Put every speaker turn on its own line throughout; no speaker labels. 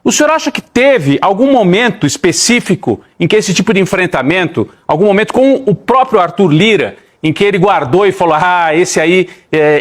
O senhor acha que teve algum momento específico em que esse tipo de enfrentamento, algum momento com o próprio Arthur Lira, em que ele guardou e falou, esse aí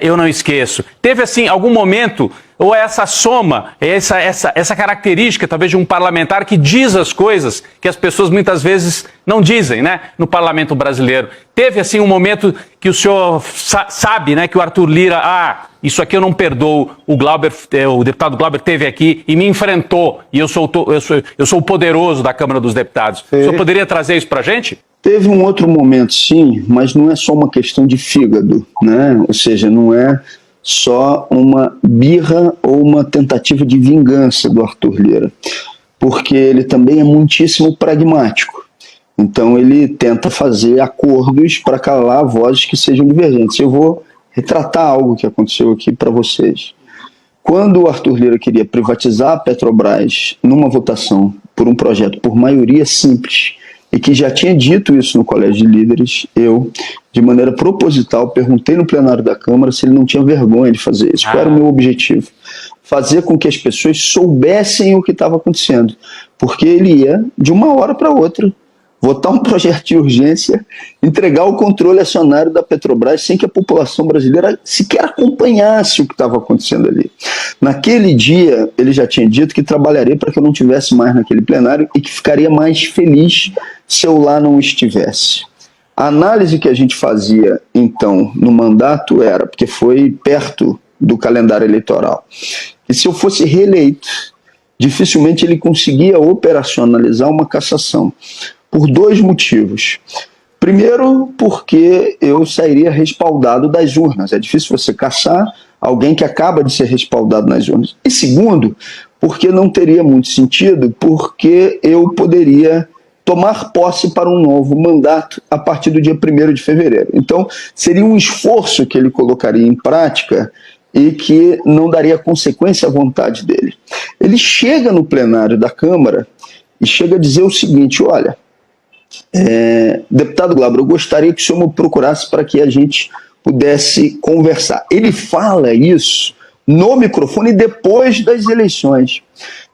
eu não esqueço? Teve, assim, algum momento, ou essa soma, essa característica, talvez, de um parlamentar que diz as coisas que as pessoas muitas vezes não dizem, né, no parlamento brasileiro? Teve, assim, um momento que o senhor sabe, né, que o Arthur Lira, isso aqui eu não perdoo, o deputado Glauber esteve aqui e me enfrentou, e eu sou o poderoso da Câmara dos Deputados. O senhor poderia trazer isso pra gente?
Teve um outro momento, sim, mas não é só uma questão de fígado, né? Ou seja, não é só uma birra ou uma tentativa de vingança do Arthur Lira, porque ele também é muitíssimo pragmático. Então ele tenta fazer acordos para calar vozes que sejam divergentes. Eu vou retratar algo que aconteceu aqui para vocês. Quando o Arthur Lira queria privatizar a Petrobras numa votação por um projeto por maioria simples, e que já tinha dito isso no Colégio de Líderes, eu, de maneira proposital, perguntei no plenário da Câmara se ele não tinha vergonha de fazer isso. Qual era o meu objetivo? Fazer com que as pessoas soubessem o que estava acontecendo. Porque ele ia, de uma hora para outra, votar um projeto de urgência, entregar o controle acionário da Petrobras sem que a população brasileira sequer acompanhasse o que estava acontecendo ali. Naquele dia, ele já tinha dito que trabalharia para que eu não estivesse mais naquele plenário e que ficaria mais feliz se eu lá não estivesse. A análise que a gente fazia, então, no mandato era, porque foi perto do calendário eleitoral, que se eu fosse reeleito, dificilmente ele conseguia operacionalizar uma cassação. Por dois motivos. Primeiro, porque eu sairia respaldado das urnas. É difícil você caçar alguém que acaba de ser respaldado nas urnas. E segundo, porque não teria muito sentido, porque eu poderia tomar posse para um novo mandato a partir do dia 1º de fevereiro. Então, seria um esforço que ele colocaria em prática e que não daria consequência à vontade dele. Ele chega no plenário da Câmara e chega a dizer o seguinte, olha, deputado Glauber, eu gostaria que o senhor me procurasse para que a gente pudesse conversar. Ele fala isso no microfone depois das eleições.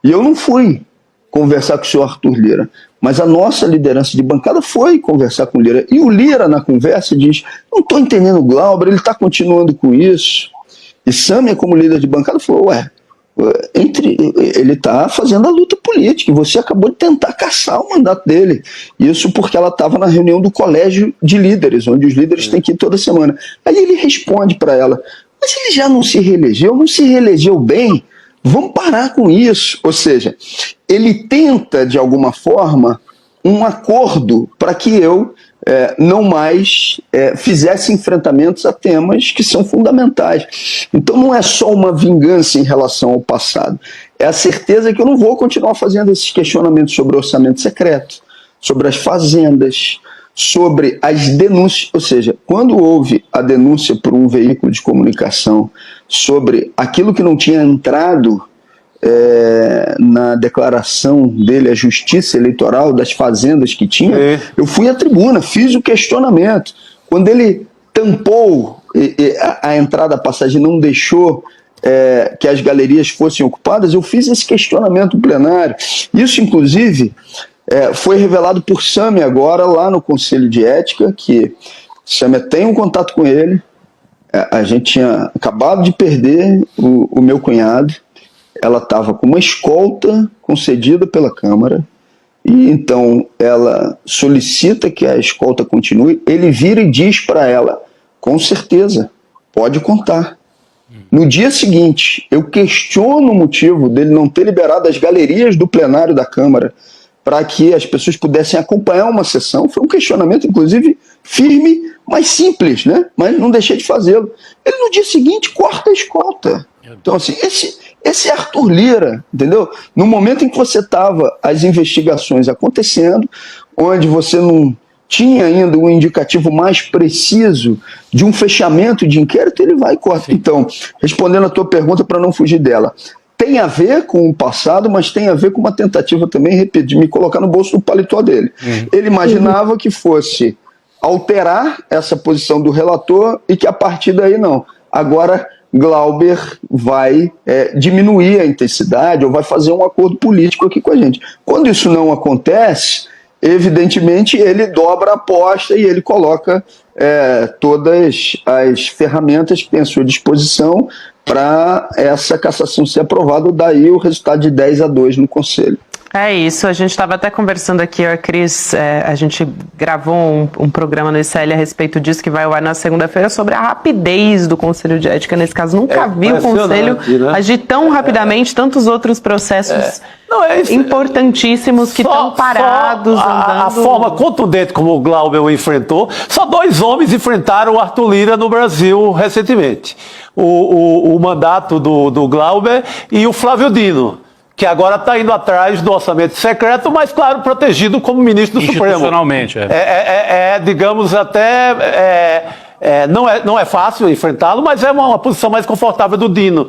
E eu não fui conversar com o senhor Arthur Lira, mas a nossa liderança de bancada foi conversar com o Lira. E o Lira, na conversa, diz, não estou entendendo o Glauber, ele está continuando com isso. E Sâmia, como líder de bancada, falou, ele está fazendo a luta política, e você acabou de tentar caçar o mandato dele. Isso porque ela estava na reunião do Colégio de Líderes, onde os líderes têm que ir toda semana. Aí ele responde para ela, mas ele já não se reelegeu bem, vamos parar com isso. Ou seja, ele tenta, de alguma forma, um acordo para que eu não mais fizesse enfrentamentos a temas que são fundamentais. Então não é só uma vingança em relação ao passado, é a certeza que eu não vou continuar fazendo esses questionamentos sobre orçamento secreto, sobre as fazendas, sobre as denúncias, ou seja, quando houve a denúncia por um veículo de comunicação sobre aquilo que não tinha entrado na declaração dele à Justiça Eleitoral das fazendas que tinha, eu fui à tribuna, fiz o questionamento. Quando ele tampou a entrada, a passagem, não deixou que as galerias fossem ocupadas, eu fiz esse questionamento no plenário. Isso, inclusive, foi revelado por Sâmia agora lá no Conselho de Ética, que Sâmia tem um contato com ele. A gente tinha acabado de perder o meu cunhado. Ela estava com uma escolta concedida pela Câmara, e então ela solicita que a escolta continue. Ele vira e diz para ela, com certeza, pode contar. No dia seguinte, eu questiono o motivo dele não ter liberado as galerias do plenário da Câmara para que as pessoas pudessem acompanhar uma sessão. Foi um questionamento, inclusive, firme, mas simples, né? Mas não deixei de fazê-lo. Ele, no dia seguinte, corta a escolta. Então, assim, esse é Arthur Lira, entendeu? No momento em que você estava as investigações acontecendo, onde você não tinha ainda um indicativo mais preciso de um fechamento de inquérito, ele vai e corta. Sim. Então, respondendo a tua pergunta para não fugir dela, tem a ver com o passado, mas tem a ver com uma tentativa também de me colocar no bolso do paletó dele. Ele imaginava que fosse alterar essa posição do relator e que a partir daí não. Agora Glauber vai diminuir a intensidade ou vai fazer um acordo político aqui com a gente. Quando isso não acontece, evidentemente ele dobra a aposta e ele coloca todas as ferramentas que tem à sua disposição para essa cassação ser aprovada, daí o resultado de 10-2 no Conselho.
É isso, a gente estava até conversando aqui, a Cris, a gente gravou um programa no ICL a respeito disso, que vai ao ar na segunda-feira, sobre a rapidez do Conselho de Ética. Nesse caso, nunca vi o Conselho agir tão rapidamente, tantos outros processos importantíssimos que estão parados.
A forma contundente como o Glauber o enfrentou, só 2 homens enfrentaram o Arthur Lira no Brasil recentemente. O mandato do Glauber e o Flávio Dino, que agora está indo atrás do orçamento secreto, mas, claro, protegido como ministro do Supremo.
Institucionalmente,
digamos, até... não é fácil enfrentá-lo, mas é uma posição mais confortável do Dino.